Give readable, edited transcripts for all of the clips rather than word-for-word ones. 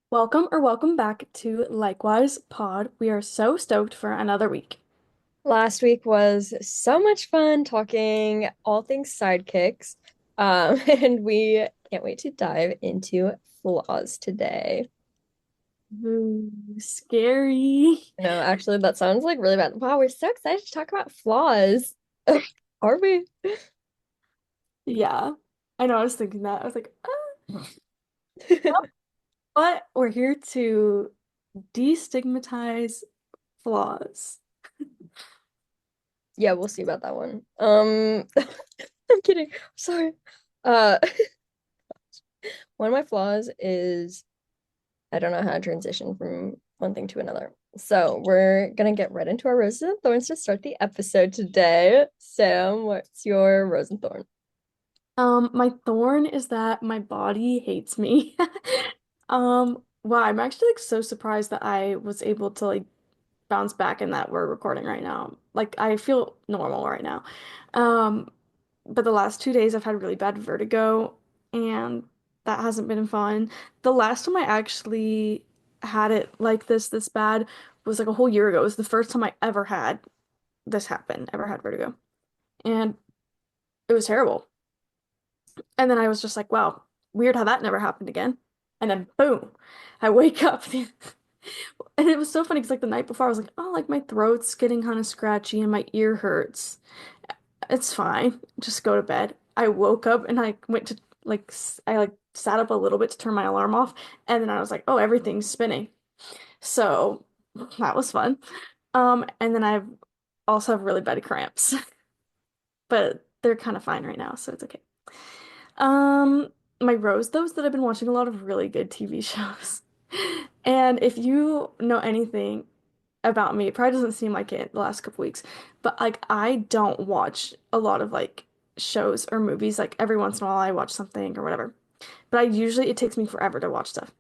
Welcome back to Likewise Pod. We are so stoked for another week. Last week was so much fun talking all things sidekicks. And we can't wait to dive into flaws today. Ooh, scary. No, actually, that sounds like really bad. Wow, we're so excited to talk about flaws. Are we? Yeah, I know. I was thinking that. I was like, but we're here to destigmatize flaws. Yeah, we'll see about that one. I'm kidding. Sorry. Uh, one of my flaws is I don't know how to transition from one thing to another. So we're gonna get right into our roses and thorns to start the episode today. Sam, what's your rose and thorn? My thorn is that my body hates me. Wow, I'm actually like so surprised that I was able to like bounce back and that we're recording right now. Like I feel normal right now. Um, but the last 2 days I've had really bad vertigo and that hasn't been fun. The last time I actually had it like this bad was like a whole year ago. It was the first time I ever had this happen, ever had vertigo. And it was terrible. And then I was just like, wow, weird how that never happened again. And then boom, I wake up. And it was so funny because like the night before I was like, oh, like my throat's getting kind of scratchy and my ear hurts. It's fine. Just go to bed. I woke up and I went to I like sat up a little bit to turn my alarm off and then I was like, oh, everything's spinning. So that was fun. And then I also have really bad cramps, but they're kind of fine right now, so it's okay. Um, my rose though is that I've been watching a lot of really good TV shows. And if you know anything about me, it probably doesn't seem like it the last couple weeks, but like I don't watch a lot of like shows or movies. Like every once in a while I watch something or whatever. But I usually it takes me forever to watch stuff,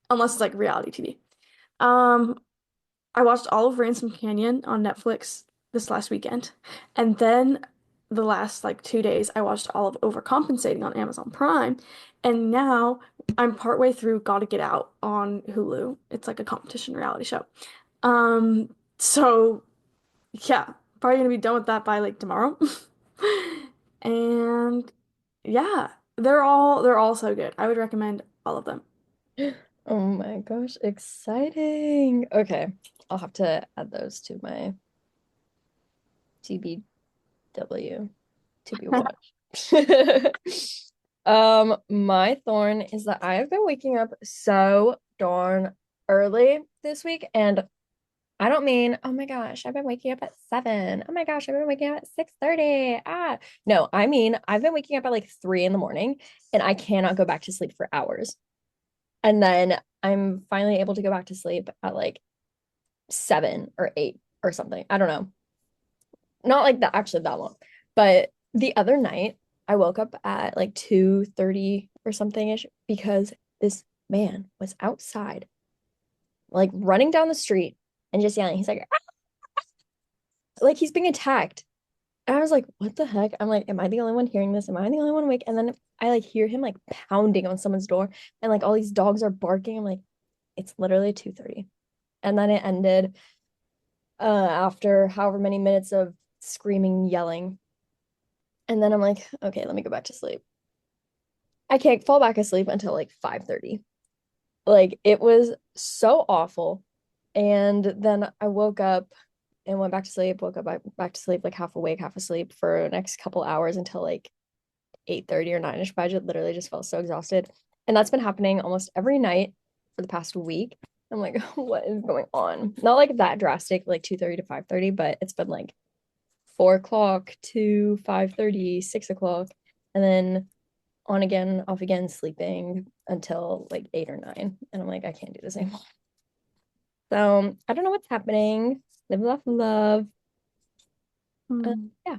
unless it's like reality TV. Um, I watched all of Ransom Canyon on Netflix this last weekend. And then the last like 2 days, I watched all of Overcompensating on Amazon Prime. And now I'm partway through Gotta Get Out on Hulu. It's like a competition reality show. So yeah, probably gonna be done with that by like tomorrow. And yeah, they're all so good. I would recommend all of them. Oh my gosh, exciting. Okay, I'll have to add those to my TBW to be watched. My thorn is that I have been waking up so darn early this week, and I don't mean, oh my gosh, I've been waking up at 7. Oh my gosh, I've been waking up at 6:30. Ah. No, I mean, I've been waking up at like 3 in the morning and I cannot go back to sleep for hours. And then I'm finally able to go back to sleep at like 7 or 8 or something. I don't know. Not like that actually that long. But the other night, I woke up at like 2:30 or something ish because this man was outside, like running down the street and just yelling. He's like he's being attacked. And I was like, what the heck? I'm like, am I the only one hearing this? Am I the only one awake? And then I like hear him like pounding on someone's door and like all these dogs are barking. I'm like, it's literally 2:30. And then it ended after however many minutes of screaming, yelling. And then I'm like, okay, let me go back to sleep. I can't fall back asleep until like 5:30. Like it was so awful. And then I woke up and went back to sleep, woke up back to sleep, like half awake, half asleep for the next couple hours until like 8:30 or 9ish, but I literally just felt so exhausted. And that's been happening almost every night for the past week. I'm like, what is going on? Not like that drastic, like 2:30 to 5:30, but it's been like 4 o'clock to 5:30, 6 o'clock, and then on again, off again, sleeping until like 8 or 9. And I'm like, I can't do this anymore. So I don't know what's happening. Live, laugh, love. Uh, Hmm. yeah.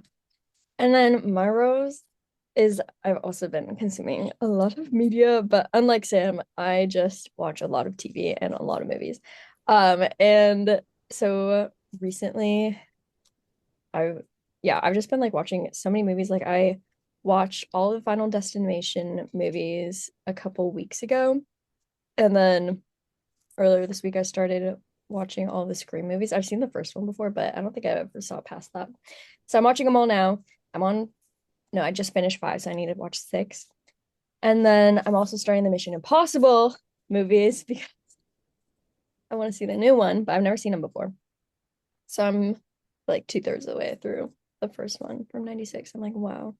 And then my rose is I've also been consuming a lot of media, but unlike Sam, I just watch a lot of TV and a lot of movies. And so recently I've I've just been like watching so many movies. Like I watched all the Final Destination movies a couple weeks ago. And then earlier this week, I started watching all the Scream movies. I've seen the first one before, but I don't think I ever saw past that. So I'm watching them all now. I'm on, no, I just finished five, so I need to watch six. And then I'm also starting the Mission Impossible movies because I want to see the new one, but I've never seen them before. So I'm like two-thirds of the way through the first one from 96. I'm like, wow,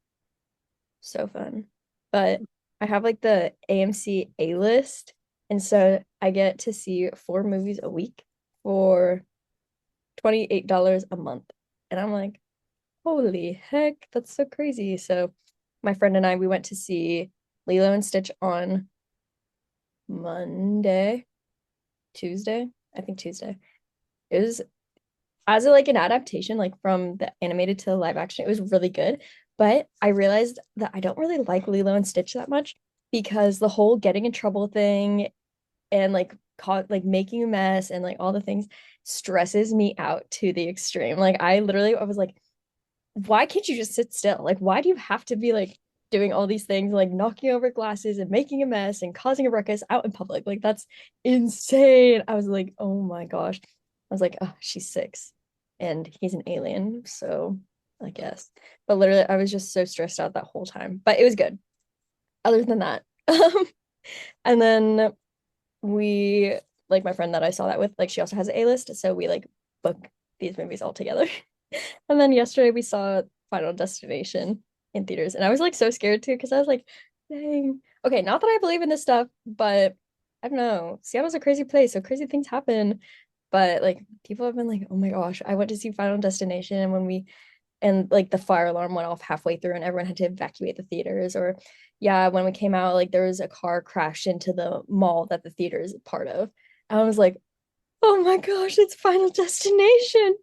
so fun. But I have like the AMC A list. And so I get to see four movies a week for $28 a month. And I'm like, holy heck, that's so crazy. So my friend and I, we went to see Lilo and Stitch on Monday, Tuesday, I think Tuesday. It was as a, like an adaptation, like from the animated to the live action, it was really good. But I realized that I don't really like Lilo and Stitch that much because the whole getting in trouble thing and like caught like making a mess and like all the things stresses me out to the extreme. Like I was like, why can't you just sit still? Like, why do you have to be like doing all these things, like knocking over glasses and making a mess and causing a ruckus out in public? Like, that's insane. I was like, oh my gosh. I was like, oh, she's six and he's an alien. So I guess. But literally, I was just so stressed out that whole time. But it was good. Other than that. And then we, like my friend that I saw that with, like she also has an A-list. So we like book these movies all together. And then yesterday we saw Final Destination in theaters, and I was like so scared too because I was like, dang. Okay, not that I believe in this stuff, but I don't know. Seattle's a crazy place, so crazy things happen. But like people have been like, oh my gosh, I went to see Final Destination and when we and like the fire alarm went off halfway through and everyone had to evacuate the theaters. Or yeah, when we came out, like there was a car crashed into the mall that the theater is part of. I was like, oh my gosh, it's Final Destination.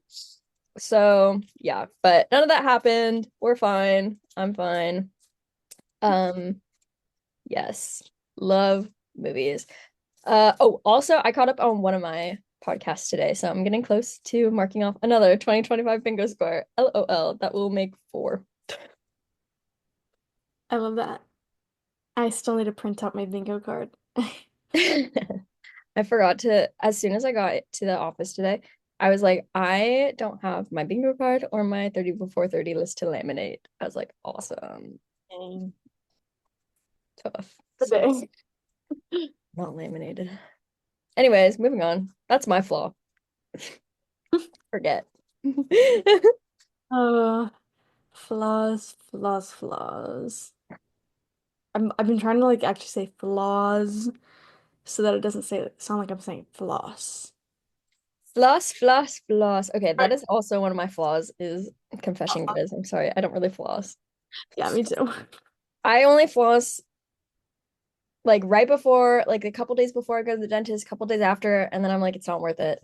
So yeah, but none of that happened. We're fine. I'm fine. Um, yes, love movies. Oh, also I caught up on one of my podcasts today, so I'm getting close to marking off another 2025 bingo score. LOL, that will make four. I love that. I still need to print out my bingo card. I forgot to, as soon as I got to the office today, I was like, I don't have my bingo card or my 30 before 30 list to laminate. I was like, awesome. Dang. Tough. The So day. not laminated. Anyways, moving on. That's my flaw. Forget. Uh, flaws, flaws, flaws. I've been trying to like actually say flaws so that it doesn't sound like I'm saying floss. Floss, floss, floss. Okay, All that is also one of my flaws is confession, right. guys. I'm sorry. I don't really floss. Yeah, me too. I only floss like right before, like a couple days before I go to the dentist, a couple days after, and then I'm like, it's not worth it.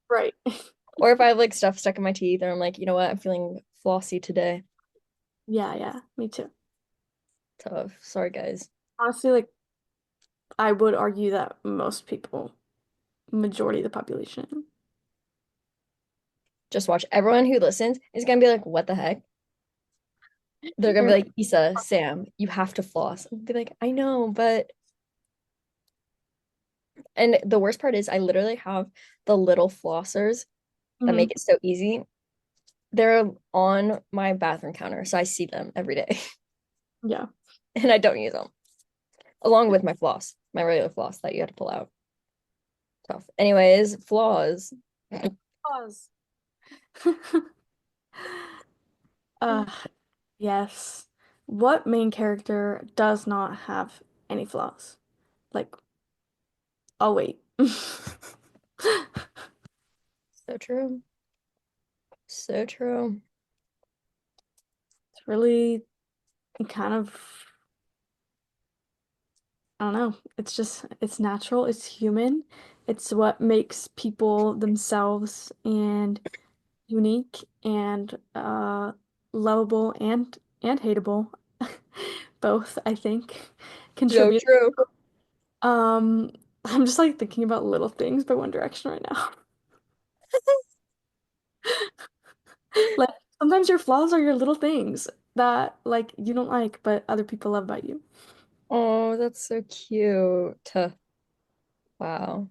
Right. Or if I have like stuff stuck in my teeth, or I'm like, you know what, I'm feeling flossy today. Yeah, yeah, me too. Tough. Sorry, guys. Honestly, like I would argue that most people, majority of the population. Just watch. Everyone who listens is gonna be like, what the heck? They're gonna be They're like, Issa, Sam, you have to floss. I'll be like, I know, but and the worst part is I literally have the little flossers that Mhm. make it so easy. They're on my bathroom counter, so I see them every day Yeah. and I don't use them. Along with my floss, my regular floss that you have to pull out. Tough. Anyways, flaws. Pause. Uh, yes. What main character does not have any flaws? Like, oh wait. So true. So true. It's really kind of, I don't know. It's just, it's natural, it's human. It's what makes people themselves and unique and lovable and hateable. Both, I think, So contribute. true. Um, I'm just like thinking about little things by One Direction right now. Like sometimes your flaws are your little things that like you don't like, but other people love about you. Oh, that's so cute. Wow.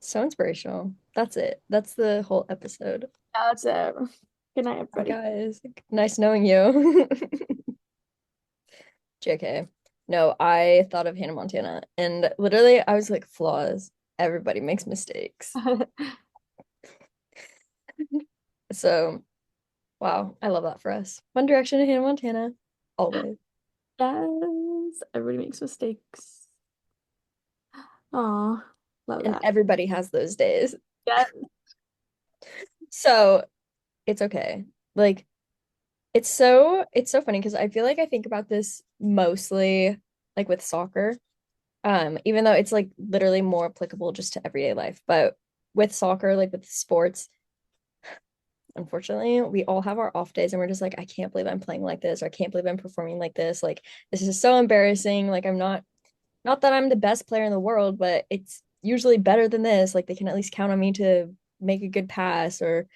So inspirational. That's it. That's the whole episode. That's it. Good night, Hi everybody. guys. Nice knowing you. JK. No, I thought of Hannah Montana and literally I was like, flaws. Everybody makes mistakes. So, wow, I love that for us. One Direction and Hannah Montana, always. Yes, everybody makes mistakes. Aw, love And that. everybody has those days. Yeah. So, it's okay. Like, it's so funny because I feel like I think about this mostly like with soccer. Even though it's like literally more applicable just to everyday life. But with soccer, like with sports, unfortunately, we all have our off days and we're just like, I can't believe I'm playing like this, or I can't believe I'm performing like this. Like, this is so embarrassing. Like, I'm not that I'm the best player in the world, but it's usually better than this. Like, they can at least count on me to make a good pass or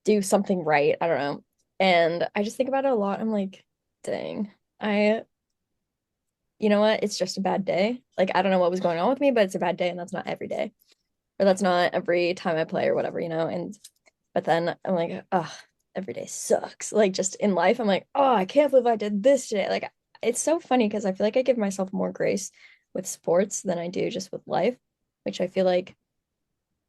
do something right. I don't know. And I just think about it a lot. I'm like, dang, I, you know what? It's just a bad day. Like, I don't know what was going on with me, but it's a bad day, and that's not every day, or that's not every time I play or whatever, you know? And but then I'm like, oh, every day sucks. Like just in life, I'm like, oh, I can't believe I did this today. Like it's so funny because I feel like I give myself more grace with sports than I do just with life, which I feel like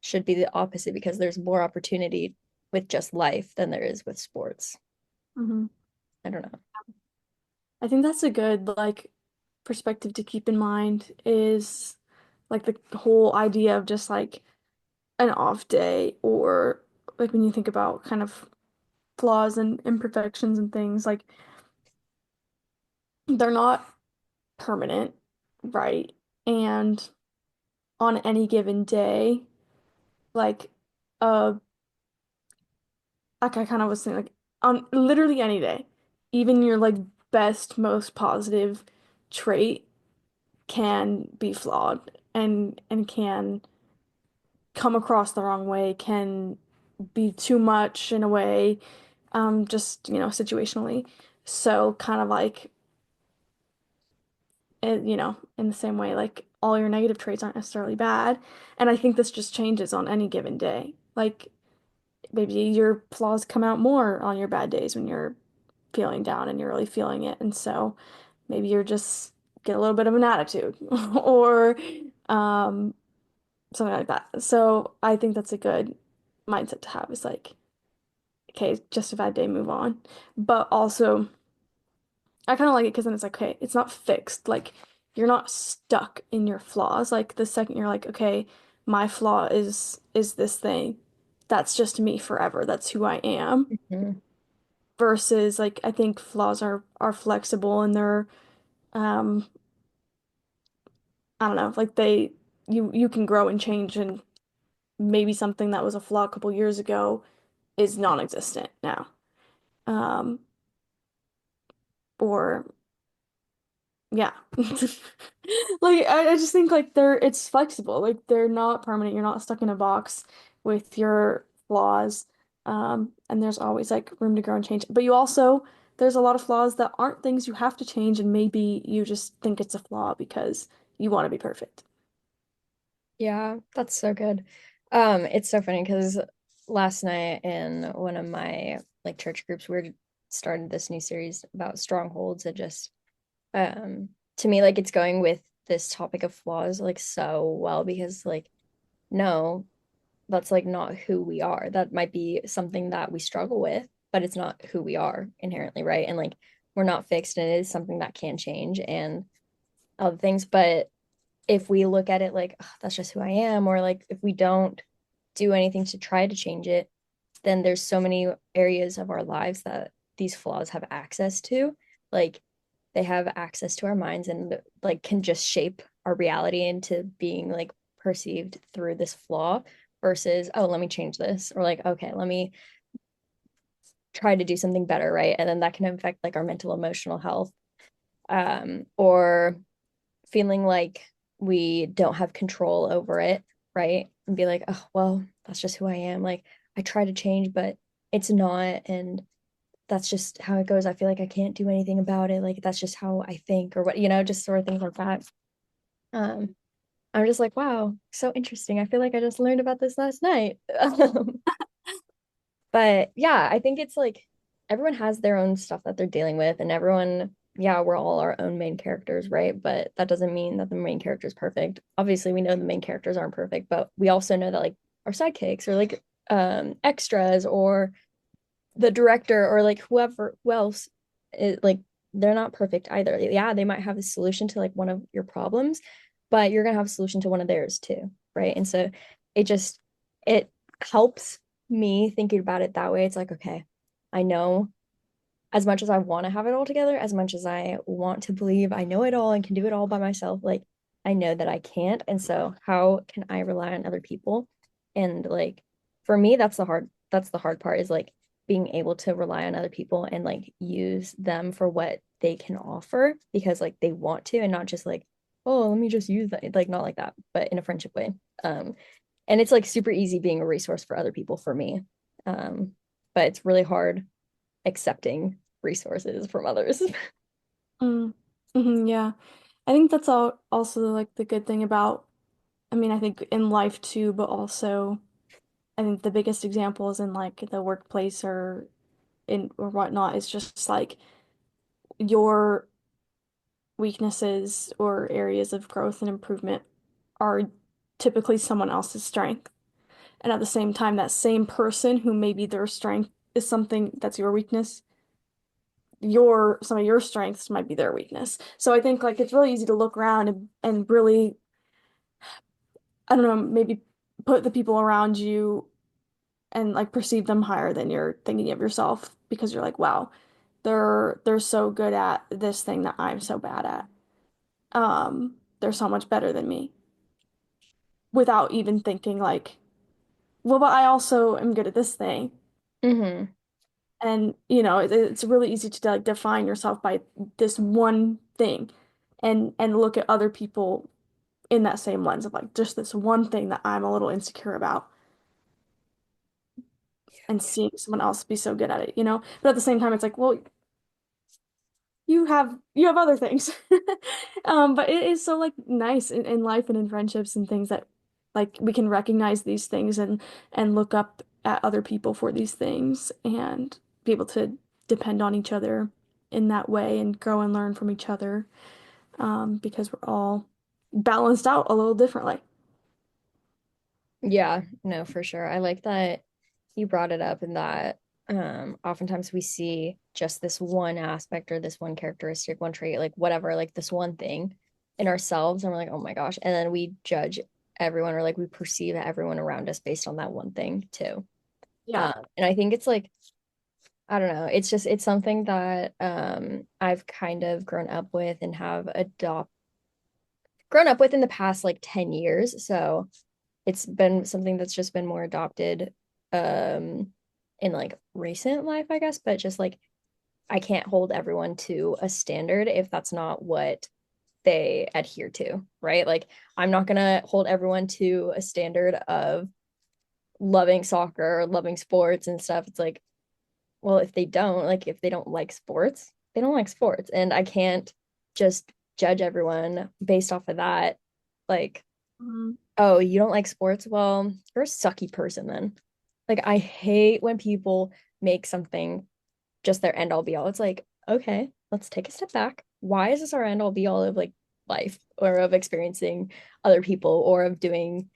should be the opposite because there's more opportunity with just life than there is with sports. hmm I don't know. I think that's a good like perspective to keep in mind is like the whole idea of just like an off day or like when you think about kind of flaws and imperfections and things like they're not permanent, right? And on any given day, like uh like I kind of was saying like on literally any day, even your like best, most positive trait can be flawed and can come across the wrong way, can be too much in a way, just, situationally. So kind of like, in the same way, like all your negative traits aren't necessarily bad. And I think this just changes on any given day. Like maybe your flaws come out more on your bad days when you're feeling down and you're really feeling it. And so maybe you're just get a little bit of an attitude or um something like that. So I think that's a good mindset to have is like, okay, just a bad day, move on. But also, I kind of like it because then it's like, okay, it's not fixed. Like, you're not stuck in your flaws. Like the second you're like, okay, my flaw is this thing. That's just me forever. That's who I am. Mhm. Versus like I think flaws are flexible and they're um I don't know, like you can grow and change and maybe something that was a flaw a couple years ago is non-existent now. Um, or yeah. Like I just think like it's flexible. Like they're not permanent. You're not stuck in a box with your flaws. And there's always like room to grow and change. But you also there's a lot of flaws that aren't things you have to change and maybe you just think it's a flaw because you want to be perfect. Yeah, that's so good. It's so funny because last night in one of my like church groups, we are started this new series about strongholds and just to me like it's going with this topic of flaws like so well because like no, that's like not who we are. That might be something that we struggle with, but it's not who we are inherently, right? And like we're not fixed and it is something that can change and other things, but if we look at it like "Ugh, that's just who I am," or like if we don't do anything to try to change it, then there's so many areas of our lives that these flaws have access to. Like they have access to our minds and like can just shape our reality into being like perceived through this flaw versus, oh, let me change this. Or like, okay, let me try to do something better, right? And then that can affect like our mental emotional health. Or feeling like we don't have control over it, right? And be like, oh, well, that's just who I am. Like, I try to change, but it's not. And that's just how it goes. I feel like I can't do anything about it. Like, that's just how I think, or what, just sort of things like that. Um, I'm just like, wow, so interesting. I feel like I just learned about this last night. But yeah, I think it's like everyone has their own stuff that they're dealing with, and everyone, yeah, we're all our own main characters, right? But that doesn't mean that the main character is perfect. Obviously, we know the main characters aren't perfect, but we also know that like our sidekicks or like extras or the director or like who else is like they're not perfect either. Yeah, they might have a solution to like one of your problems, but you're gonna have a solution to one of theirs too, right? And so it just it helps me thinking about it that way. It's like, okay, I know as much as I want to have it all together, as much as I want to believe I know it all and can do it all by myself, like I know that I can't. And so how can I rely on other people? And like for me, that's the hard part is like being able to rely on other people and like use them for what they can offer because like they want to and not just like, oh, let me just use that. Like not like that, but in a friendship way. And it's like super easy being a resource for other people for me. Um, but it's really hard accepting resources from others. Mm. Yeah. I think that's all also like the good thing about, I mean, I think in life too, but also I think the biggest example is in like the workplace or in or whatnot. It's just like your weaknesses or areas of growth and improvement are typically someone else's strength. And at the same time, that same person who maybe their strength is something that's your weakness, your some of your strengths might be their weakness. So I think like it's really easy to look around and really, I don't know, maybe put the people around you and like perceive them higher than you're thinking of yourself because you're like, wow, they're so good at this thing that I'm so bad at. They're so much better than me without even thinking like, well, but I also am good at this thing. Hmm. And it's really easy to like define yourself by this one thing and look at other people in that same lens of like just this one thing that I'm a little insecure about and seeing someone else be so good at it. But at the same time, it's like, well, you have other things. But it is so like nice in life and in friendships and things that like we can recognize these things and look up at other people for these things and be able to depend on each other in that way and grow and learn from each other because we're all balanced out a little differently. Yeah, no, for sure. I like that you brought it up and that oftentimes we see just this one aspect or this one characteristic, one trait, like whatever, like this one thing in ourselves, and we're like, oh my gosh. And then we judge everyone or like we perceive everyone around us based on that one thing too. Yeah. And I think it's like, I don't know, it's something that I've kind of grown up with and have grown up with in the past like 10 years. So it's been something that's just been more adopted um in like recent life, I guess, but just like I can't hold everyone to a standard if that's not what they adhere to, right? Like I'm not gonna hold everyone to a standard of loving soccer or loving sports and stuff. It's like, well, if they don't like sports, they don't like sports. And I can't just judge everyone based off of that. Like, Mhm. oh, you don't like sports? Well, you're a sucky person then. Like, I hate when people make something just their end all be all. It's like, okay, let's take a step back. Why is this our end all be all of like life or of experiencing other people or of doing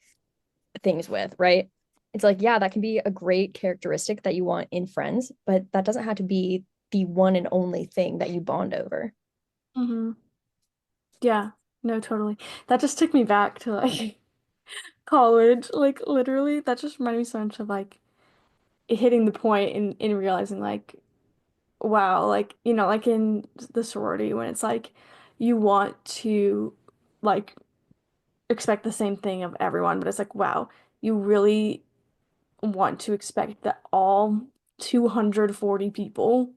things with, right? It's like, yeah, that can be a great characteristic that you want in friends, but that doesn't have to be the one and only thing that you bond over. Hmm. Yeah. No, totally. That just took me back to like college. Like literally, that just reminded me so much of like hitting the point in realizing like wow, like like in the sorority when it's like you want to like expect the same thing of everyone, but it's like wow, you really want to expect that all 240 people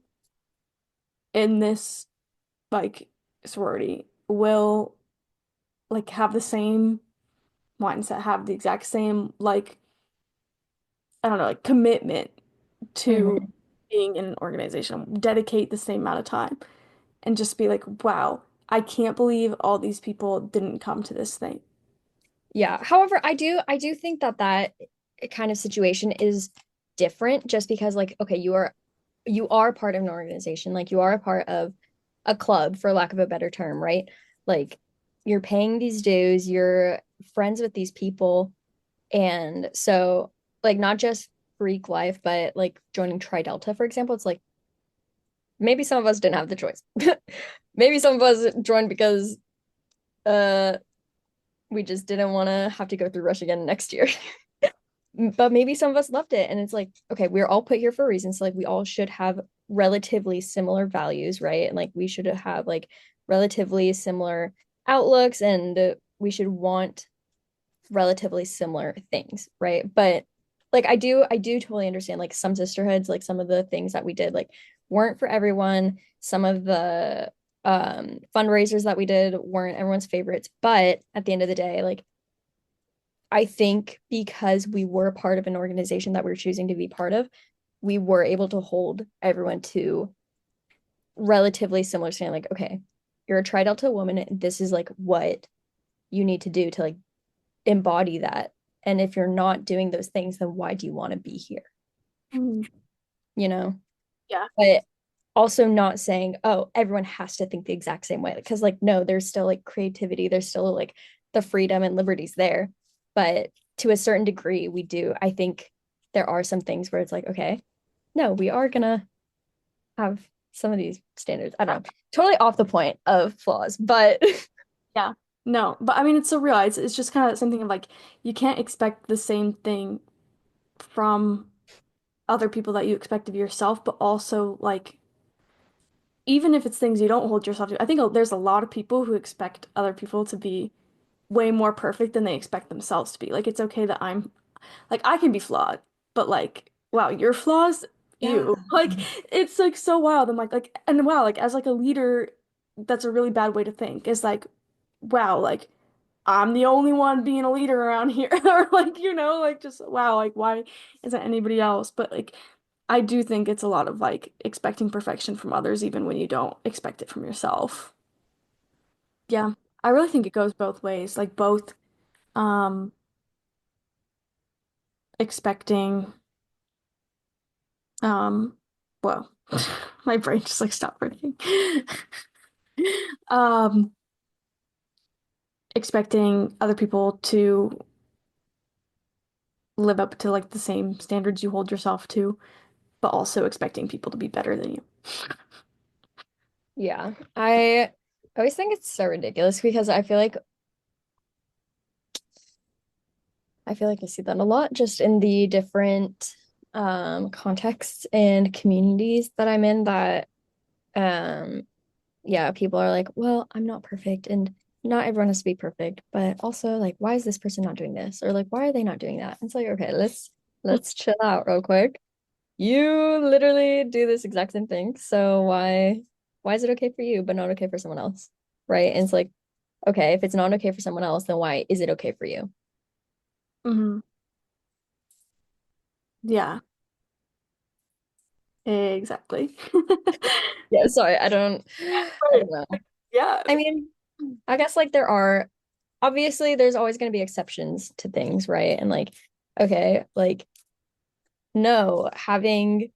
in this like sorority will like have the same mindset, have the exact same like I don't know, like commitment to Mhm. being in an organization, dedicate the same amount of time and just be like, wow, I can't believe all these people didn't come to this thing. Yeah. However, I do think that that kind of situation is different just because like okay, you are part of an organization, like you are a part of a club for lack of a better term, right? Like you're paying these dues, you're friends with these people, and so like not just Greek life, but like joining Tri Delta, for example, it's like maybe some of us didn't have the choice. Maybe some of us joined because uh we just didn't want to have to go through Rush again next year. But maybe some of us loved it. And it's like, okay, we're all put here for a reason. So like we all should have relatively similar values, right? And like we should have like relatively similar outlooks and we should want relatively similar things, right? But like I do totally understand like some sisterhoods, like some of the things that we did like weren't for everyone. Some of the fundraisers that we did weren't everyone's favorites, but at the end of the day, like I think because we were part of an organization that we were choosing to be part of, we were able to hold everyone to relatively similar standard. Like, okay, you're a Tri Delta woman, and this is like what you need to do to like embody that. And if you're not doing those things, then why do you want to be here? Mm. You know? Yeah. But also not saying, oh, everyone has to think the exact same way. Because like, no, there's still like creativity, there's still like the freedom and liberties there. But to a certain degree, we do. I think there are some things where it's like, okay, no, we are gonna have some of these standards. I don't know. Totally off the point of flaws, but Yeah. No, but I mean, it's so real. It's just kind of something of like, you can't expect the same thing from other people that you expect of yourself, but also like, even if it's things you don't hold yourself to, I think there's a lot of people who expect other people to be way more perfect than they expect themselves to be. Like, it's okay that like, I can be flawed, but like, wow, your flaws, yeah. ew. Like, it's like so wild. I'm and wow, like, as like a leader, that's a really bad way to think. Is like, wow, like, I'm the only one being a leader around here. Or like, like just wow, like why isn't anybody else? But like I do think it's a lot of like expecting perfection from others even when you don't expect it from yourself. Yeah. I really think it goes both ways. Like both um expecting um well, my brain just like stopped working. Um expecting other people to live up to like the same standards you hold yourself to, but also expecting people to be better than you. Yeah. I always think it's so ridiculous because I feel like I see that a lot just in the different contexts and communities that I'm in that um yeah, people are like, well, I'm not perfect and not everyone has to be perfect, but also like why is this person not doing this? Or like why are they not doing that? It's like, okay, let's chill out real quick. You literally do this exact same thing. So why is it okay for you but not okay for someone else? Right? And it's like, okay, if it's not okay for someone else, then why is it okay for you? Hmm. Yeah, exactly. Yeah, sorry, I don't know. Yeah. I mean, I guess like there are obviously there's always going to be exceptions to things, right? And like, okay, like no, having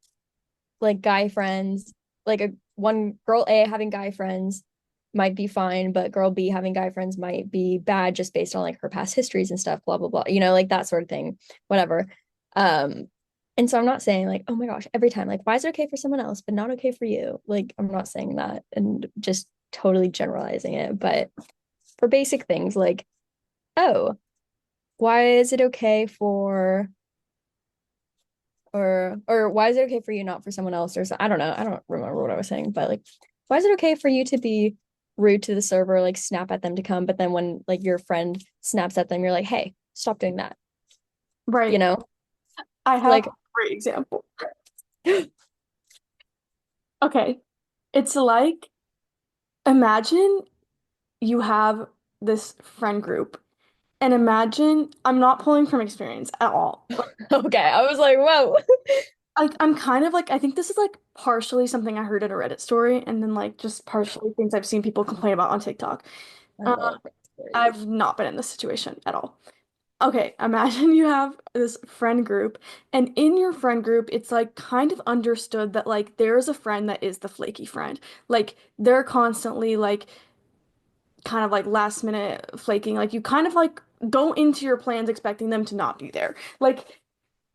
like guy friends, like a one girl A having guy friends might be fine, but girl B having guy friends might be bad just based on like her past histories and stuff, blah blah blah. Like that sort of thing, whatever. Um, and so I'm not saying like, oh my gosh, every time, like, why is it okay for someone else but not okay for you? Like, I'm not saying that and just totally generalizing it, but for basic things like, oh, why is it okay for or why is it okay for you not for someone else or so, I don't know, I don't remember what I was saying, but like why is it okay for you to be rude to the server, like snap at them to come, but then when like your friend snaps at them you're like, hey, stop doing that, you Right. know I have a like great example. Okay. It's like, imagine you have this friend group, and imagine I'm not pulling from experience at all. okay, I was like, whoa. I'm kind of like, I think this is like partially something I heard in a Reddit story, and then like just partially things I've seen people complain about on TikTok. I Um, love it. I've not been in this situation at all. Okay, imagine you have this friend group, and in your friend group, it's like kind of understood that like there's a friend that is the flaky friend. Like they're constantly like kind of like last minute flaking. Like you kind of like go into your plans expecting them to not be there. Like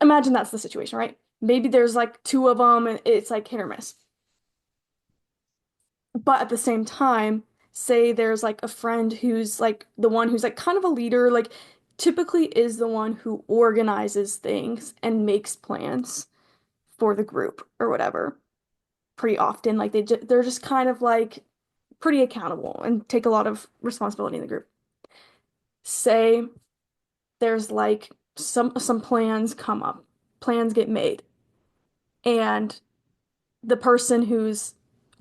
imagine that's the situation, right? Maybe there's like two of them and it's like hit or miss. But at the same time, say there's like a friend who's like the one who's like kind of a leader, like typically is the one who organizes things and makes plans for the group or whatever pretty often. Like they're just kind of like pretty accountable and take a lot of responsibility in the group. Say there's like some plans come up, plans get made, and the person who's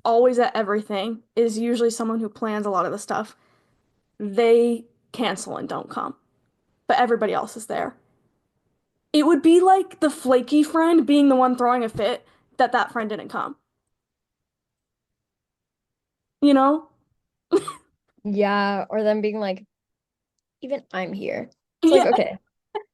always at everything is usually someone who plans a lot of the stuff. They cancel and don't come, but everybody else is there. It would be like the flaky friend being the one throwing a fit that that friend didn't come, you know? Yeah, or them being like, even I'm here. It's like, Yeah, okay,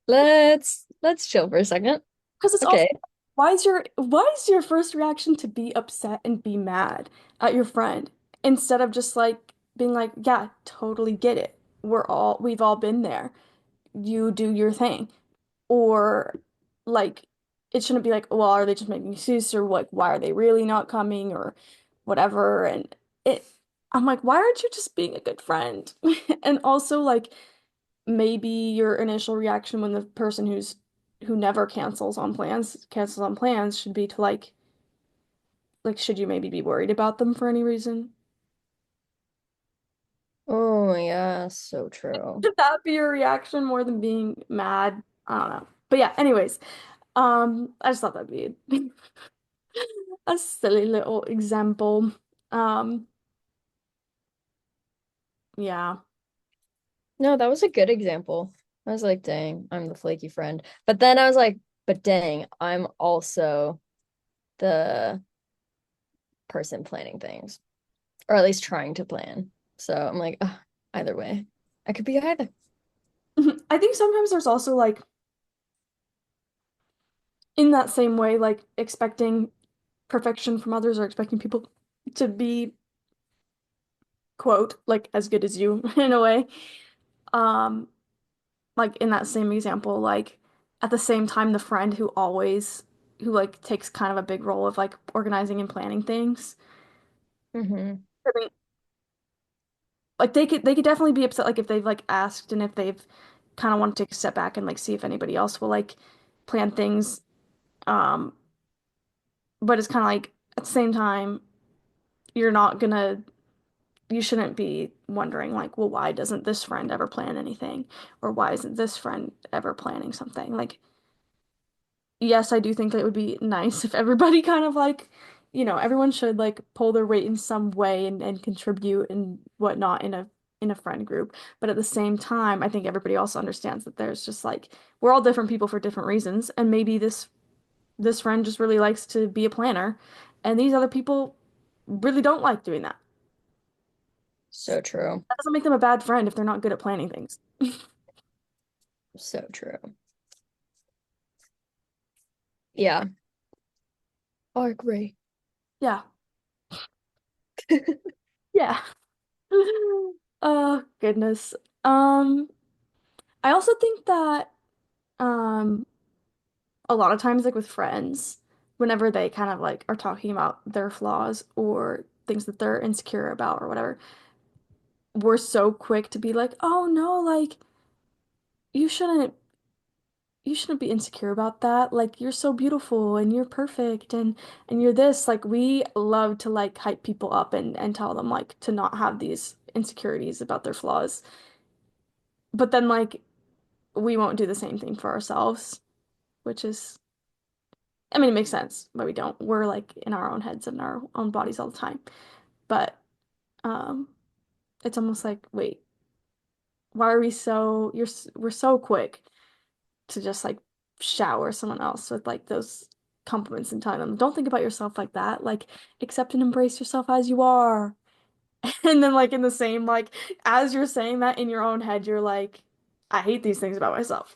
let's chill for a second. because it's also Okay. why is your first reaction to be upset and be mad at your friend instead of just like being like, yeah, totally get it. We've all been there. You do your thing. Or like it shouldn't be like, well, are they just making excuses or like why are they really not coming or whatever? And it I'm like, why aren't you just being a good friend? And also like maybe your initial reaction when the person who never cancels on plans should be to like should you maybe be worried about them for any reason? Oh yeah, so true. Should that be your reaction more than being mad? I don't know. But yeah, anyways, I just thought that'd be a silly little example. Um, yeah. No, that was a good example. I was like, dang, I'm the flaky friend. But then I was like, but dang, I'm also the person planning things, or at least trying to plan. So I'm like, ugh, either way, I could be either. I think sometimes there's also like in that same way, like expecting perfection from others or expecting people to be, quote, like as good as you in a way. Um, like in that same example, like at the same time, the friend who like takes kind of a big role of like organizing and planning things. Hmm. I mean, like they could definitely be upset like if they've like asked and if they've kind of want to take a step back and like see if anybody else will like plan things. Um, but it's kind of like at the same time, you're not gonna you shouldn't be wondering like, well, why doesn't this friend ever plan anything? Or why isn't this friend ever planning something? Like, yes, I do think that it would be nice if everybody kind of like, everyone should like pull their weight in some way and contribute and whatnot in a friend group. But at the same time, I think everybody also understands that there's just like we're all different people for different reasons, and maybe this friend just really likes to be a planner, and these other people really don't like doing that. So true. That doesn't make them a bad friend if they're not good at planning things. So true. Yeah. I agree. Yeah. Yeah. Oh, goodness. Um, I also think that um a lot of times like with friends, whenever they kind of like are talking about their flaws or things that they're insecure about or whatever, we're so quick to be like, "Oh no, like you shouldn't you shouldn't be insecure about that. Like you're so beautiful and you're perfect and you're this." Like we love to like hype people up and tell them like to not have these insecurities about their flaws. But then like we won't do the same thing for ourselves, which is I mean, it makes sense, but we don't. We're like in our own heads and our own bodies all the time. But um it's almost like, wait, why are we so we're so quick to just like shower someone else with like those compliments and telling them, don't think about yourself like that. Like accept and embrace yourself as you are. And then like in the same like as you're saying that in your own head, you're like, I hate these things about myself.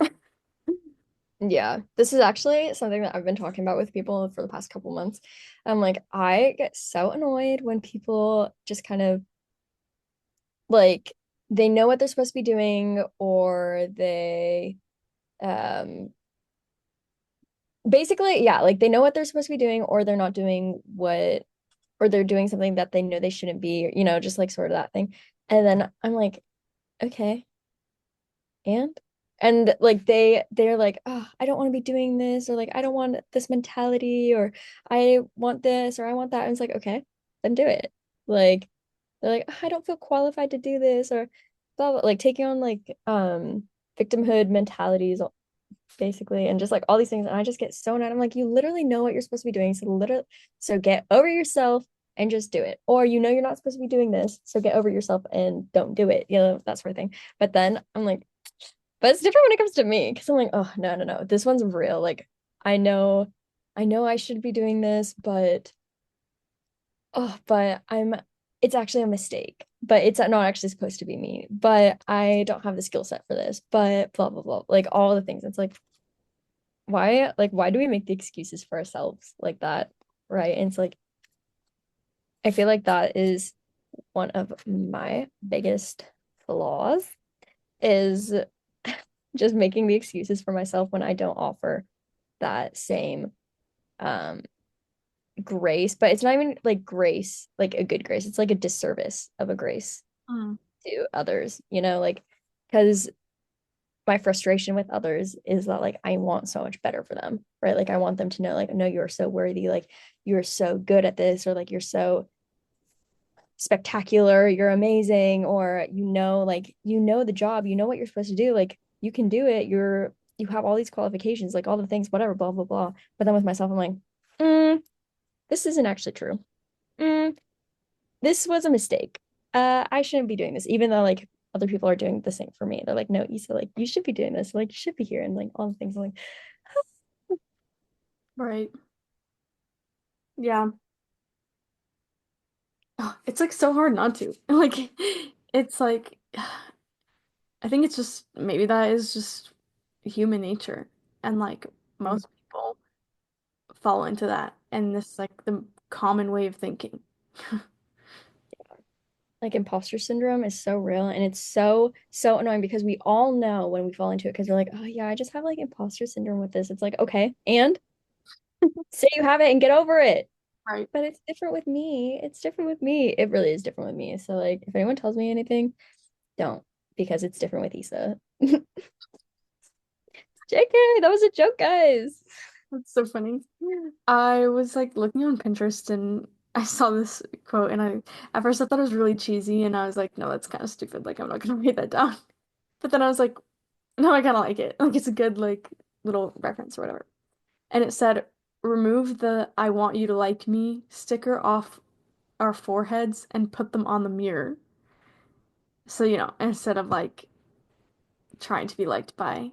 Yeah, this is actually something that I've been talking about with people for the past couple months. I'm like, I get so annoyed when people just kind of like they know what they're supposed to be doing, or they um basically, yeah, like they know what they're supposed to be doing, or they're not doing what, or they're doing something that they know they shouldn't be, just like sort of that thing. And then I'm like, okay, and like they're like, oh, I don't want to be doing this, or like I don't want this mentality, or I want this, or I want that. And it's like, okay, then do it. Like they're like, "Oh, I don't feel qualified to do this," or blah, blah, like taking on like victimhood mentalities basically, and just like all these things. And I just get so annoyed. I'm like, you literally know what you're supposed to be doing. So get over yourself and just do it. Or you're not supposed to be doing this. So get over yourself and don't do it. That sort of thing. But then I'm like, but it's different when it comes to me because I'm like, oh no, no, no. This one's real. Like I know, I know I should be doing this, but it's actually a mistake. But it's not actually supposed to be me. But I don't have the skill set for this. But blah blah blah. Like all the things. It's like why do we make the excuses for ourselves like that? Right. And it's like I feel like that is one of my biggest flaws is just making the excuses for myself when I don't offer that same um grace. But it's not even like grace, like a good grace. It's like a disservice of a grace Mm. to others, like because my frustration with others is that like I want so much better for them, right? Like I want them to know like no, you're so worthy, like you're so good at this, or like you're so spectacular, you're amazing, or like the job, what you're supposed to do, like you can do it, you have all these qualifications, like all the things, whatever, blah blah blah. But then with myself, I'm like, this isn't actually true. Mm, this was a mistake. I shouldn't be doing this, even though like other people are doing the same for me. They're like, no, Issa, like you should be doing this, like you should be here, and like all the things. I'm like, Right. Yeah. Oh, it's like so hard not to. Like it's like I think it's just maybe that is just human nature. And like mm, most people fall into that. And this is like the common way of thinking. like imposter syndrome is so real, and it's so annoying because we all know when we fall into it because we're like, oh yeah, I just have like imposter syndrome with this. It's like, okay, and say you have it and get over it. Right. But it's different with me. It's different with me. It really is different with me. So like if anyone tells me anything, don't, because it's different with Issa. JK, that was a joke, guys. That's so funny. I was like looking on Pinterest and I saw this quote and I at first I thought it was really cheesy and I was like, no, that's kind of stupid. Like I'm not gonna write that down. But then I was like, no, I kind of like it. Like it's a good like little reference or whatever. And it said, remove the I want you to like me sticker off our foreheads and put them on the mirror. So, instead of like trying to be liked by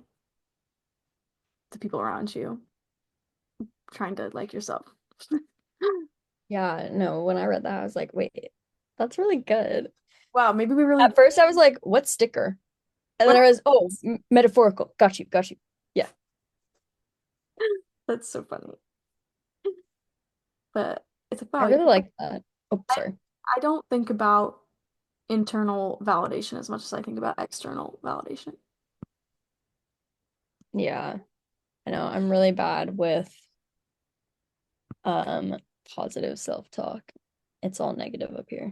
the people around you, trying to like yourself. Yeah, no, when I read that, I was like, wait, that's really good. Wow, maybe we really At first, I was like, what sticker? And then what I was, oh, metaphorical. Got you, got you. Yeah. that's so funny. But it's like, I wow, really like that. Oh, I, sorry. I don't think about internal validation as much as I think about external validation. Yeah, I know. I'm really bad with um positive self-talk. It's all negative up here.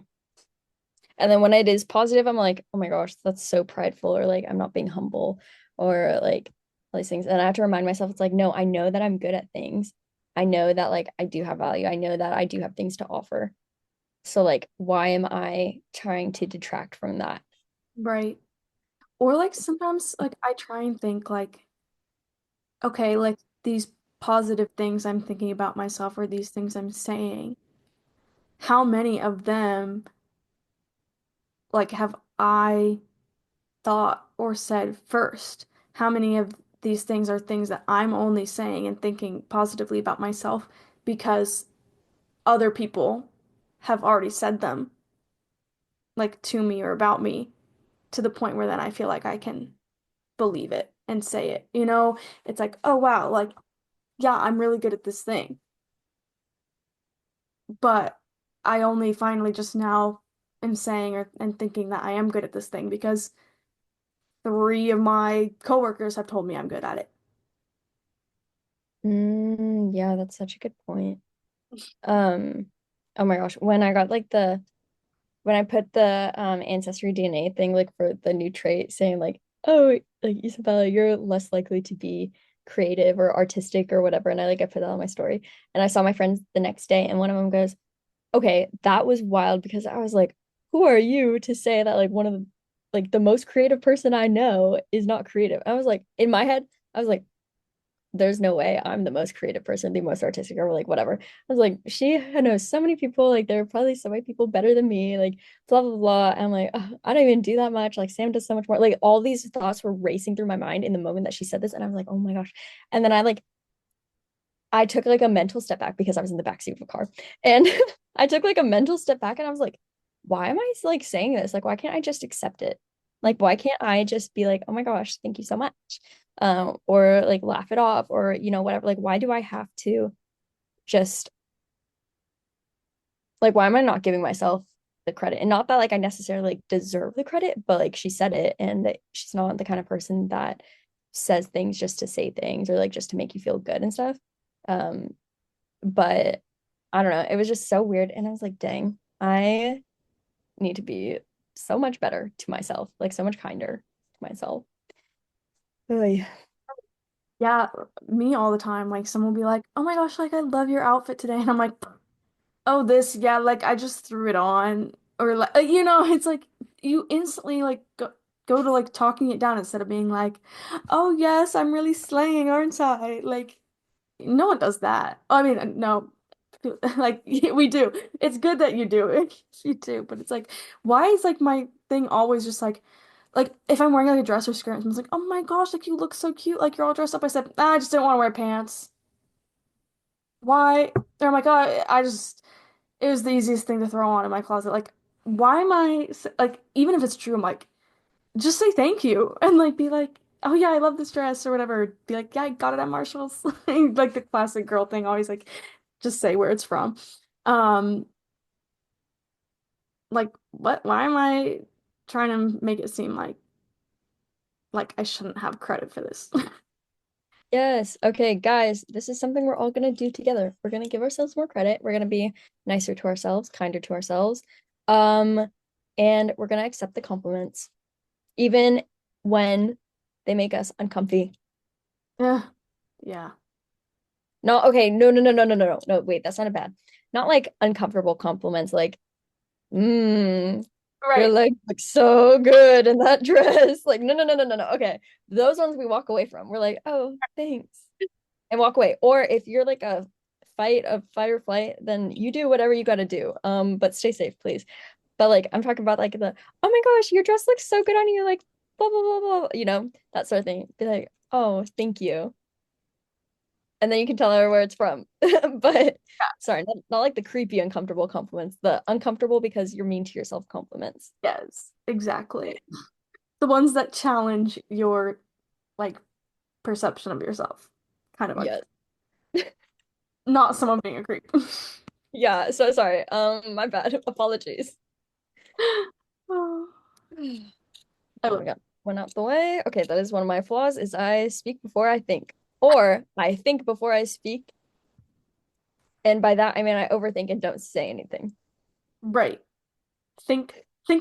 And then when it is positive, I'm like, oh my gosh, that's so prideful, or like I'm not being humble, or like all these things. And I have to remind myself, it's like, no, I know that I'm good at things. I know that like I do have value. I know that I do have things to offer. So like, why am I trying to detract from that? Right. Or like sometimes like I try and think like, okay, like these positive things I'm thinking about myself or these things I'm saying, how many of them like have I thought or said first? How many of these things are things that I'm only saying and thinking positively about myself because other people have already said them? like to me or about me to the point where then I feel like I can believe it and say it. You know, it's like, oh wow, like yeah, I'm really good at this thing. But I only finally just now am saying or and thinking that I am good at this thing because three of my coworkers have told me I'm good at it. Yeah, that's such a good point. Um, oh my gosh, when I got like when I put the ancestry DNA thing like for the new trait saying like, oh, like Isabella, you're less likely to be creative or artistic or whatever. And I put that on my story. And I saw my friends the next day and one of them goes, okay, that was wild because I was like, who are you to say that like one of the most creative person I know is not creative? I was like, in my head, I was like, there's no way I'm the most creative person, the most artistic, or like whatever. I was like, she knows so many people, like there are probably so many people better than me, like blah blah blah. And I'm like, "Ugh, I don't even do that much. Like Sam does so much more. Like all these thoughts were racing through my mind in the moment that she said this, and I was like, oh my gosh. And then I took like a mental step back because I was in the backseat of a car. And I took like a mental step back and I was like, why am I like saying this? Like, why can't I just accept it? Like, why can't I just be like, oh my gosh, thank you so much? Or like laugh it off or, whatever. Like, why do I have to just like, why am I not giving myself the credit? And not that like I necessarily like deserve the credit, but like she said it and that she's not the kind of person that says things just to say things or like just to make you feel good and stuff. Um, but I don't know. It was just so weird. And I was like, dang, I need to be so much better to myself, like so much kinder to myself. Oy. Yeah, me all the time. Like someone will be like, "Oh my gosh, like I love your outfit today." And I'm like, "Oh, this, yeah, like I just threw it on." Or like it's like you instantly like go to like talking it down instead of being like, "Oh, yes, I'm really slaying, aren't I?" Like no one does that. I mean, no. Like we do. It's good that you do it. You do, but it's like why is like my thing always just like if I'm wearing like a dress or skirt and someone's like, "Oh my gosh, like you look so cute. Like you're all dressed up." I said, "Ah, I just didn't want to wear pants." Why? They're like, "Oh, I just it was the easiest thing to throw on in my closet." Like, why am like even if it's true, I'm like, just say thank you and like be like, "Oh yeah, I love this dress" or whatever. Be like, "Yeah, I got it at Marshall's." Like the classic girl thing, always like just say where it's from. Um, like what? Why am I trying to make it seem like I shouldn't have credit for this? Yes. Okay, guys, this is something we're all going to do together. We're going to give ourselves more credit. We're going to be nicer to ourselves, kinder to ourselves. Um, and we're going to accept the compliments, even when they make us uncomfy. Yeah, yeah, No, okay, no, no, no, no, no, no, no, no, wait, that's not a bad. Not like uncomfortable compliments, like, mmm, your right. legs look so good in that dress. Like, no, no, no, no, no, no. Okay. Those ones we walk away from. We're like, oh, thanks. And walk away. Or if you're like a fight or flight, then you do whatever you gotta do. But stay safe, please. But like I'm talking about like oh my gosh, your dress looks so good on you, like blah blah blah blah, that sort of thing. Be like, oh, thank you. And then you can tell her where it's from. But sorry, not like the creepy, uncomfortable compliments, the uncomfortable because you're mean to yourself compliments. Yes, exactly. The ones that challenge your like perception of yourself. Kind of Yes. not someone being a creep. Yeah, so sorry. My bad. Apologies. Oh, I Oh love my God. Went out the way. Okay, that is one of my flaws is I speak before I think. Or I think before I speak. And by that I mean I overthink and don't say anything. right. Think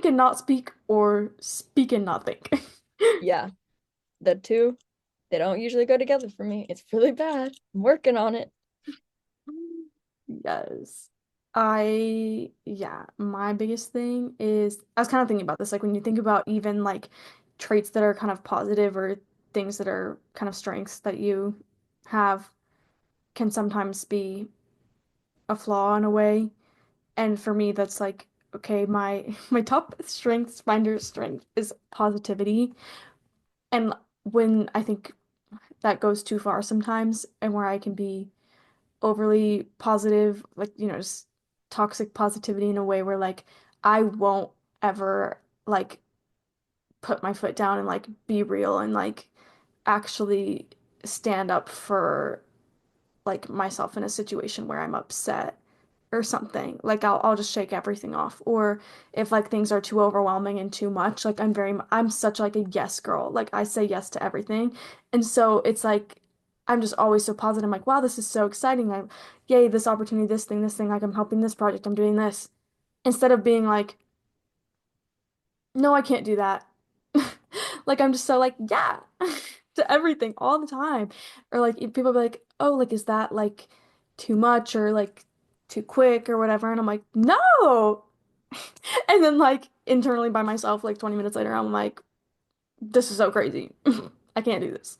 and not speak or speak and not think. Yeah, the two, they don't usually go together for me. It's really bad. I'm working on it. Yes. Yeah, my biggest thing is I was kind of thinking about this, like when you think about even like traits that are kind of positive or things that are kind of strengths that you have can sometimes be a flaw in a way. And for me, that's like, okay, my my top strengths, finder strength is positivity. And when I think that goes too far sometimes, and where I can be overly positive, like, just toxic positivity in a way where like I won't ever like put my foot down and like be real and like actually stand up for like myself in a situation where I'm upset or something. Like I'll just shake everything off. Or if like things are too overwhelming and too much, like I'm such like a yes girl. Like I say yes to everything. And so it's like I'm just always so positive. I'm like, wow, this is so exciting. I'm yay, this opportunity, this thing, like I'm helping this project, I'm doing this. Instead of being like, no, I can't do that. Like I'm just so like, yeah, to everything all the time. Or like if people be like, oh, like is that like too much or like too quick or whatever? And I'm like, no. And then like internally by myself, like 20 minutes later, I'm like, this is so crazy. I can't do this.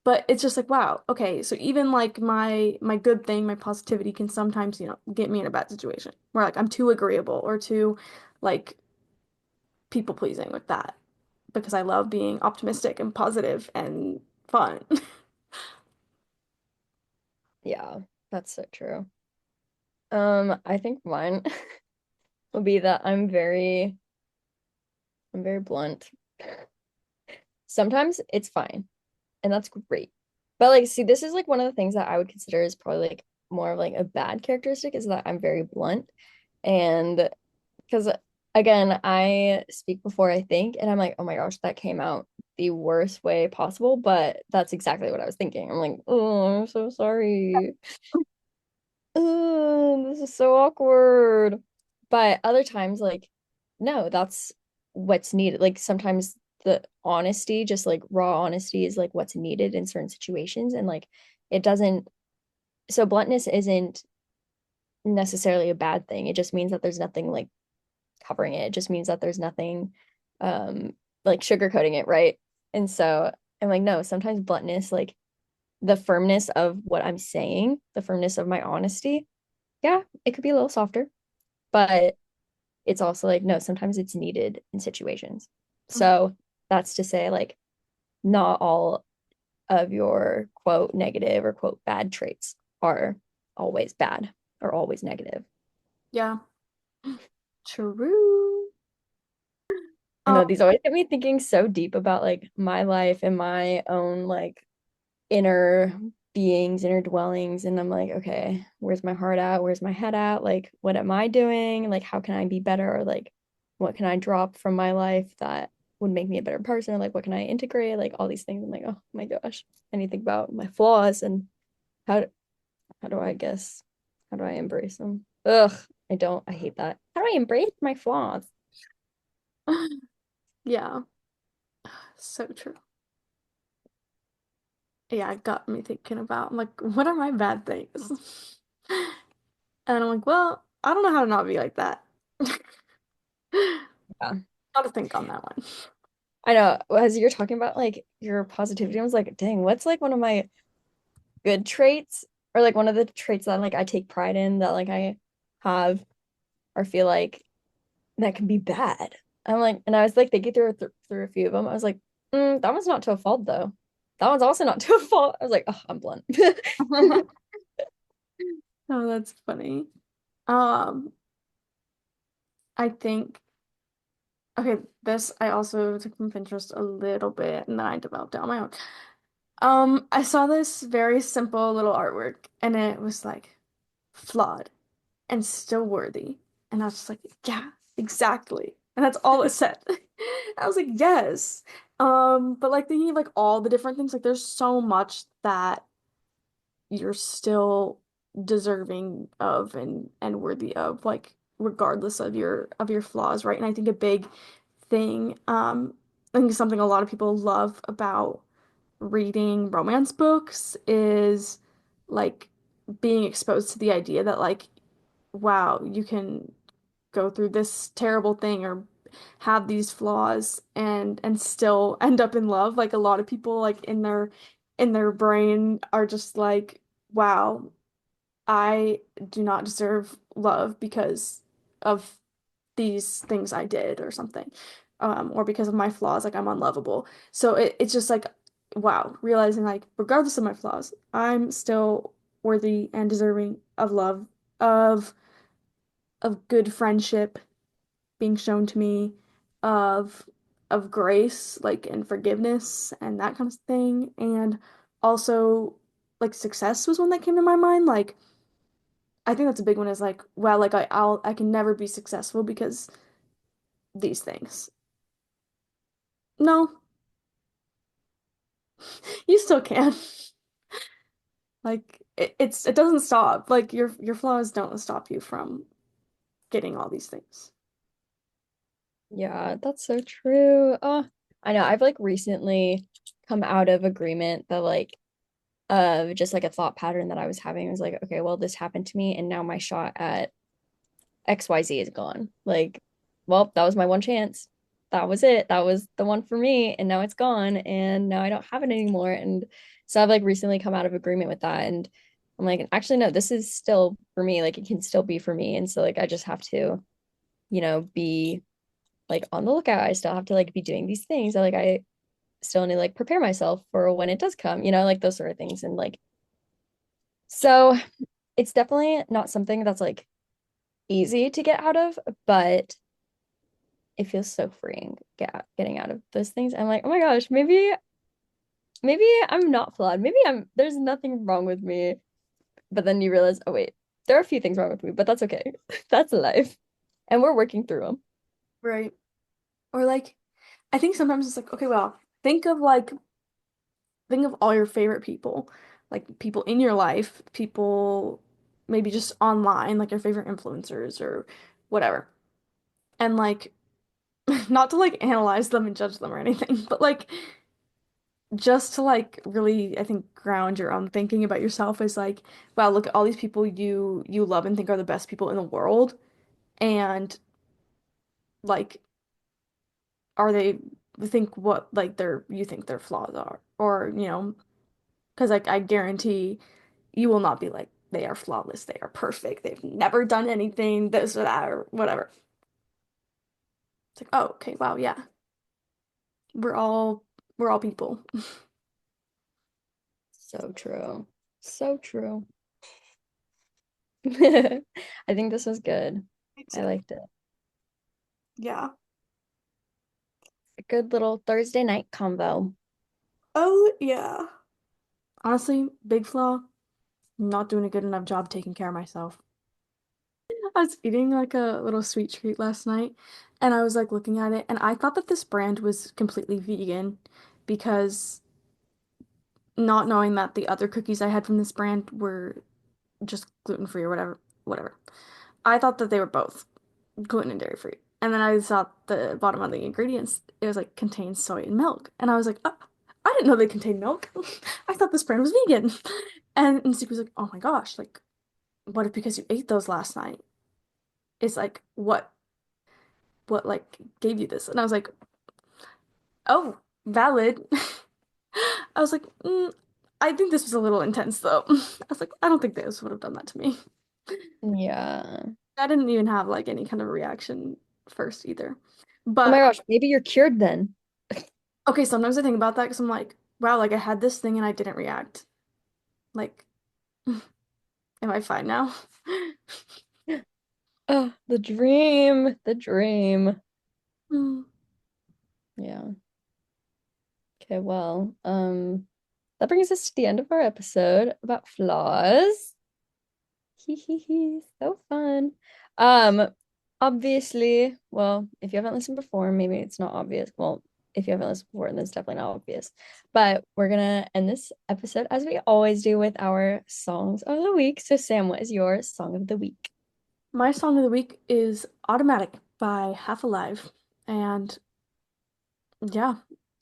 But it's just like, wow, okay, so even like my good thing, my positivity can sometimes, get me in a bad situation where like I'm too agreeable or too like people pleasing with that because I love being optimistic and positive and fun. Yeah, that's so true. I think mine would be that I'm very blunt. Sometimes it's fine, and that's great. But like, see, this is like one of the things that I would consider is probably like more of like a bad characteristic is that I'm very blunt. And because again, I speak before I think, and I'm like, oh my gosh, that came out the worst way possible, but that's exactly what I was thinking. I'm like, oh, I'm so sorry. Oh, this is so awkward. But other times, like, no, that's what's needed. Like sometimes the honesty, just like raw honesty, is like what's needed in certain situations. And like it doesn't, so bluntness isn't necessarily a bad thing. It just means that there's nothing like covering it. It just means that there's nothing like sugarcoating it, right? And so I'm like, no, sometimes bluntness, like the firmness of what I'm saying, the firmness of my honesty, yeah, it could be a little softer, but it's also like, no, sometimes it's needed in situations. So that's to say, like, not all of your quote negative or quote bad traits are always bad or always negative. Yeah, true. I Um, know these always get me thinking so deep about like my life and my own like inner beings, inner dwellings. And I'm like, okay, where's my heart at? Where's my head at? Like, what am I doing? Like, how can I be better? Or like, what can I drop from my life that would make me a better person? Like, what can I integrate? Like, all these things. I'm like, oh my gosh, I need to think about my flaws and how, how do I guess, how do I embrace them? Ugh, I don't, I hate that. How do I embrace my flaws? yeah, so true. Yeah, it got me thinking about, I'm like, what are my bad things? And I'm like, well, I don't know how to not be like that. Yeah. Gotta think on that one. I know. As you're talking about like your positivity, I was like, dang, what's like one of my good traits or like one of the traits that like I take pride in that like I have or feel like that can be bad. I'm like, and I was like thinking through a few of them. I was like, that one's not to a fault though. That one's also not to a fault. I was like, oh, I'm blunt. Oh, that's funny. Um, I think okay, this I also took from Pinterest a little bit and then I developed it on my own. I saw this very simple little artwork and it was like flawed and still worthy. And I was just like, yeah, exactly. And that's all it said. I was like, yes. But like thinking of like all the different things, like there's so much that you're still deserving of and worthy of, like regardless of your flaws, right? And I think a big thing, I think something a lot of people love about reading romance books is like being exposed to the idea that like, wow, you can go through this terrible thing or have these flaws and still end up in love. Like a lot of people like in their brain are just like, wow, I do not deserve love because of these things I did or something. Or because of my flaws, like I'm unlovable. So it's just like, wow, realizing like regardless of my flaws, I'm still worthy and deserving of love, of good friendship, being shown to me of grace, like and forgiveness and that kind of thing. And also like success was one that came to my mind. Like I think that's a big one is like, wow, like I can never be successful because these things. No, you still can. Like it doesn't stop. Like your flaws don't stop you from getting all these things. Yeah, that's so true. Oh, I know. I've like recently come out of agreement that like of just like a thought pattern that I was having. I was like, okay, well, this happened to me, and now my shot at XYZ is gone. Like, well, that was my one chance. That was it. That was the one for me, and now it's gone, and now I don't have it anymore. And so I've like recently come out of agreement with that, and I'm like, actually, no, this is still for me. Like, it can still be for me, and so like I just have to, be like on the lookout. I still have to like be doing these things. I still need to like prepare myself for when it does come, like those sort of things. And like, so it's definitely not something that's like easy to get out of, but it feels so freeing getting out of those things. I'm like, oh my gosh, maybe I'm not flawed. Maybe there's nothing wrong with me. But then you realize, oh wait, there are a few things wrong with me, but that's okay. That's life. And we're working through them. Right. Or like I think sometimes it's like, okay, well, think of all your favorite people, like people in your life, people maybe just online, like your favorite influencers or whatever. And like not to like analyze them and judge them or anything, but like just to like really, I think ground your own thinking about yourself is like, wow, look at all these people you love and think are the best people in the world. And like are they think what like you think their flaws are or because like I guarantee you will not be like they are flawless, they are perfect, they've never done anything this or that or whatever. It's like, oh, okay, wow, yeah, we're all we're all people. So true. So true. I think this was good. Me I too. liked it. Yeah. A good little Thursday night convo. Oh yeah. Honestly, big flaw, not doing a good enough job taking care of myself. I was eating like a little sweet treat last night and I was like looking at it and I thought that this brand was completely vegan because not knowing that the other cookies I had from this brand were just gluten-free or whatever. I thought that they were both gluten and dairy free. And then I saw the bottom of the ingredients, it was like contains soy and milk. And I was like, oh, I didn't know they contained milk. I thought this brand was vegan. And Nisik was like, oh my gosh, like, what if because you ate those last night? It's like, what like gave you this? And I was like, oh, valid. I was like, I think this was a little intense though. I was like, I don't think this would have done that to me. Yeah. I didn't even have like any kind of reaction first either. Oh my But gosh, maybe you're cured then. okay, sometimes I think about that because I'm like, wow, like I had this thing and I didn't react. Like, am I fine now? Oh, the dream. The dream. Hmm. Yeah. Okay, well, that brings us to the end of our episode about flaws. Hee hee hee, so fun. Um, Obviously, well, if you haven't listened before, maybe it's not obvious. Well, if you haven't listened before, then it's definitely not obvious. But we're gonna end this episode as we always do with our songs of the week. So, Sam, what is your song of the week? My song of the week is Automatic by Half Alive. And yeah,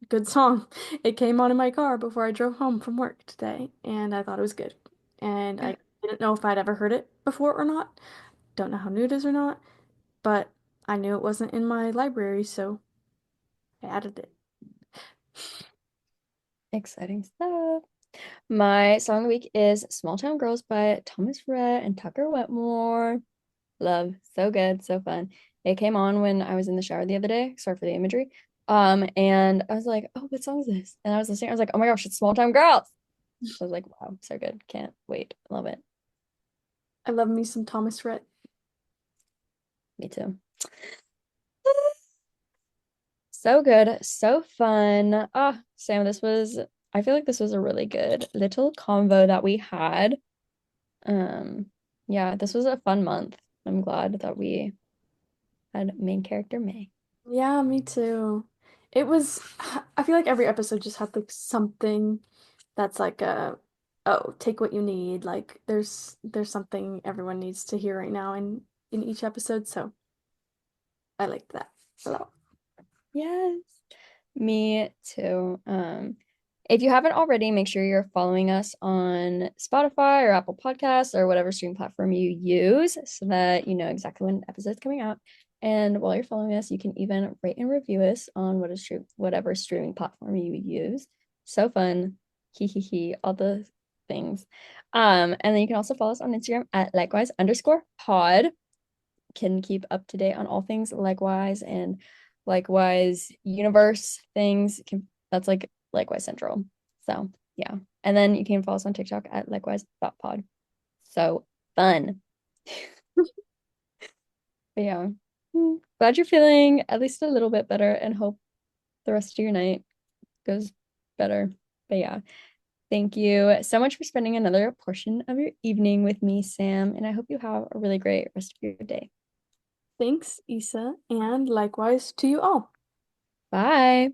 good song. It came on in my car before I drove home from work today, and I thought it was good. And I didn't know if I'd ever heard it before or not. Don't know how new it is or not, but I knew it wasn't in my library, so I added it. Exciting stuff. My song of the week is Small Town Girls by Thomas Rhett and Tucker Wetmore. Love. So good. So fun. It came on when I was in the shower the other day. Sorry for the imagery. And I was like, oh, what song is this? And I was listening. I was like, oh my gosh, it's Small Town Girls. I was like, wow, so good. Can't wait. Love it. I love me some Thomas Rhett. Me too. So good, so fun. Ah, Sam, I feel like this was a really good little convo that we had. Um, yeah, this was a fun month. I'm glad that we had main character May. Yeah, me too. It was, I feel like every episode just had like something that's like oh, take what you need. Like there's something everyone needs to hear right now in each episode, so I liked that a lot. Yes, me too. If you haven't already, make sure you're following us on Spotify or Apple Podcasts or whatever stream platform you use so that you know exactly when an episode's coming out. And while you're following us, you can even rate and review us on whatever streaming platform you use. So fun. Hee hee hee, all the things. And then you can also follow us on Instagram at likewise_pod. Can keep up to date on all things likewise and likewise universe things. That's like likewise central. So yeah. And then you can follow us on TikTok at likewise.pod. So fun. But yeah. Glad you're feeling at least a little bit better and hope the rest of your night goes better. But yeah. Thank you so much for spending another portion of your evening with me, Sam. And I hope you have a really great rest of your day. Thanks, Issa, and likewise to you all. Bye.